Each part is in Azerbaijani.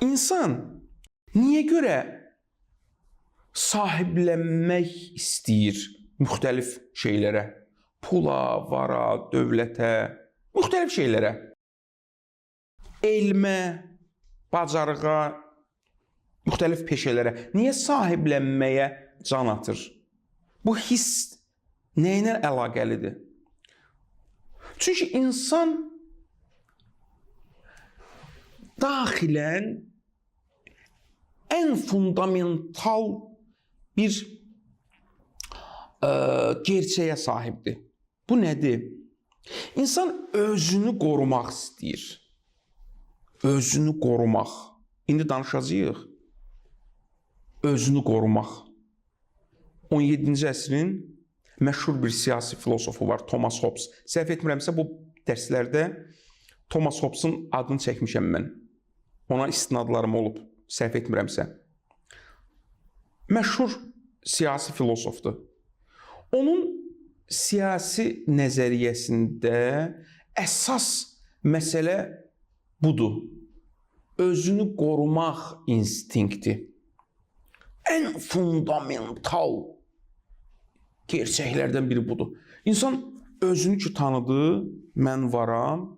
İnsan niyə görə sahiblənmək istəyir müxtəlif şeylərə? Pula, vara, dövlətə, müxtəlif şeylərə. Elmə, bacarığa, müxtəlif peşələrə. Niyə sahiblənməyə can atır? Bu hiss nə ilə əlaqəlidir? Çünki insan daxilən ən fundamental bir gerçəyə sahibdir. Bu nədir? İnsan özünü qorumaq istəyir. Özünü qorumaq. İndi danışacağıq. Özünü qorumaq. 17-ci əsrin məşhur bir siyasi filosofu var, Thomas Hobbes. Səhv etmirəmsə, bu dərslərdə Thomas Hobbes'ın adını çəkmişəm mən. Ona istinadlarım olub, səhv etmirəmsə. Məşhur siyasi filosofdur. Onun siyasi nəzəriyyəsində əsas məsələ budur. Özünü qorumaq instinkti. Ən fundamental gerçəklərdən biri budur. İnsan özünü ki tanıdı, mən varam,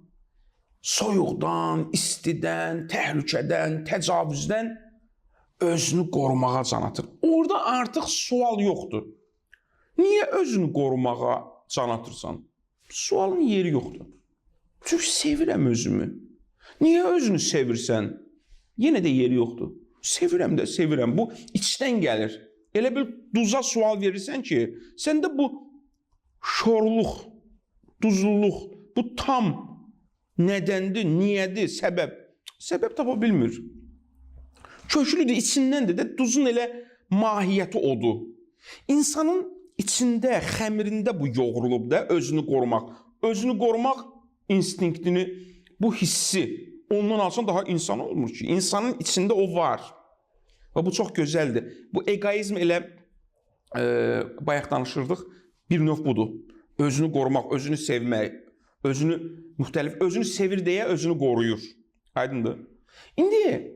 soyuqdan, istidən, təhlükədən, təcavüzdən özünü qorumağa can atır. Orada artıq sual yoxdur. Niyə özünü qorumağa can atırsan? Sualın yeri yoxdur. Çünki sevirəm özümü. Niyə özünü sevirsən? Yenə də yeri yoxdur. Sevirəm də sevirəm. Bu içdən gəlir. Elə bir duza sual verirsən ki, səndə bu şorluq, duzluluq, bu tam nədəndir, niyədir, səbəb. Səbəb tapa bilmir. Köklüdür, içindəndir də, duzun elə mahiyyəti odur. İnsanın içində, xəmirində bu yoğrulub da özünü qorumaq. Özünü qorumaq instinktini, bu hissi ondan alsan daha insan olmur ki. İnsanın içində o var. Və bu çox gözəldir. Bu egoizm elə bayaq danışırdıq. Bir növ budur. Özünü qorumaq, özünü sevmək, özünü müxtəlif, özünü sevir deyə özünü qoruyur. Aydındır? İndi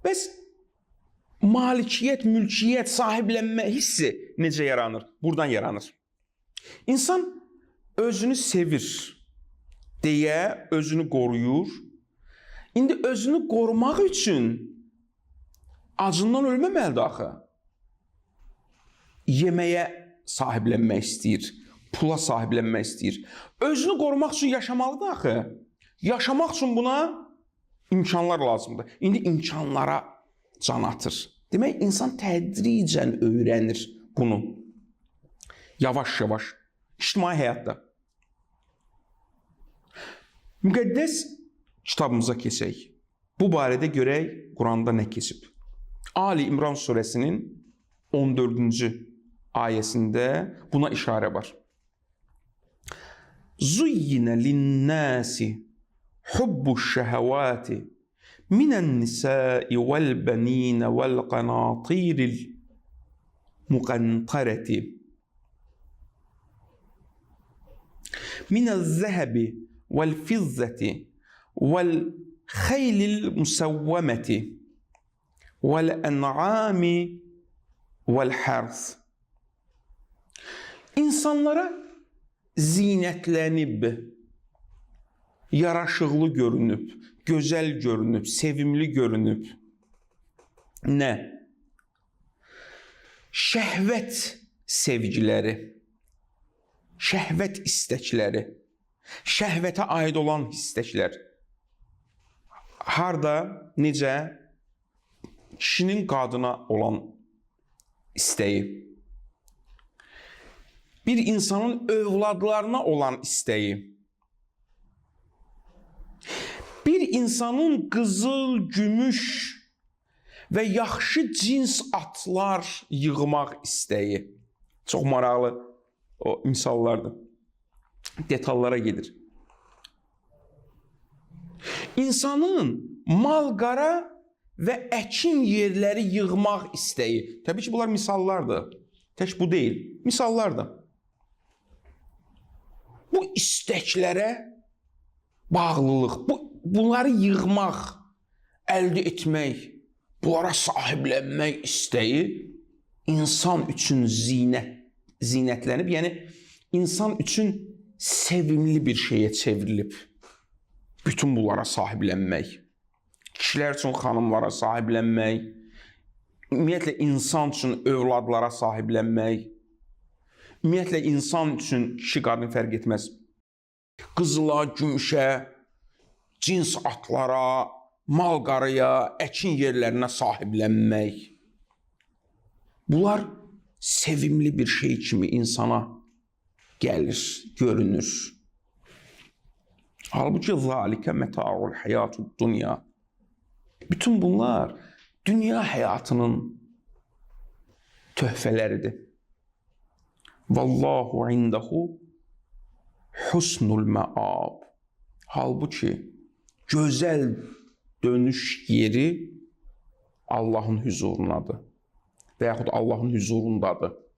bəs malikiyyət, mülkiyyət, sahiblənmə hissi necə yaranır? Buradan yaranır. İnsan özünü sevir deyə özünü qoruyur. İndi özünü qorumaq üçün acından ölməməlidir axı. Yeməyə sahiblənmək istəyir, pula sahiblənmək istəyir. Özünü qorumaq üçün yaşamalıdır axı. Yaşamaq üçün buna imkanlar lazımdır. İndi imkanlara can atır. Demək, insan tədricən öyrənir bunu. Yavaş-yavaş. İctimai həyatda. Müqəddəs kitabımıza keçək. Bu barədə görək Quranda nə keçib. Ali İmran surəsinin 14-cü ayəsində buna işarə var. Zuyyinə linnəsi hubbuş-şəhəvati minən-nisai vəl-bəninə vəl-qanatiril muqantarati minəz-zəhəbi vəl-fizzəti vəl-xeylil musəvvəməti vəl-ən'ami vəl-hərz. İnsanlara zinətlənib, yaraşıqlı görünüb, gözəl görünüb, sevimli görünüb. Nə? Şəhvət sevgiləri, şəhvət istəkləri, şəhvətə aid olan istəklər. Harda, necə? Kişinin qadına olan istəyi. Bir insanın övladlarına olan istəyi. Bir insanın qızıl, gümüş və yaxşı cins atlar yığmaq istəyi. Çox maraqlı o misallardır. Detallara gedir. İnsanın mal-qara və əkin yerləri yığmaq istəyi. Təbii ki, bunlar misallardır. Tək bu deyil. Misallardır. Bu istəklərə bağlılıq, bunları yığmaq, əldə etmək, bunlara sahiblənmək istəyi insan üçün zinətlənib, yəni insan üçün sevimli bir şeyə çevrilib. Bütün bunlara sahiblənmək, kişilər üçün xanımlara sahiblənmək, ümumiyyətlə insan üçün övladlara sahiblənmək, ümumiyyətlə insan üçün kişi qadın fərq etməz, qızıla, gümüşə, cins atlara, mal-qarıya, əkin yerlərinə sahiblənmək. Bunlar sevimli bir şey kimi insana gəlir, görünür. Halbuki zəlikə məta'ul həyatud dünya. Bütün bunlar dünya həyatının töhfələridir. Vallahu indahu husnul məab. Halbuki gözəl dönüş yeri Allahın huzurundadır və yaxud Allahın huzurundadır.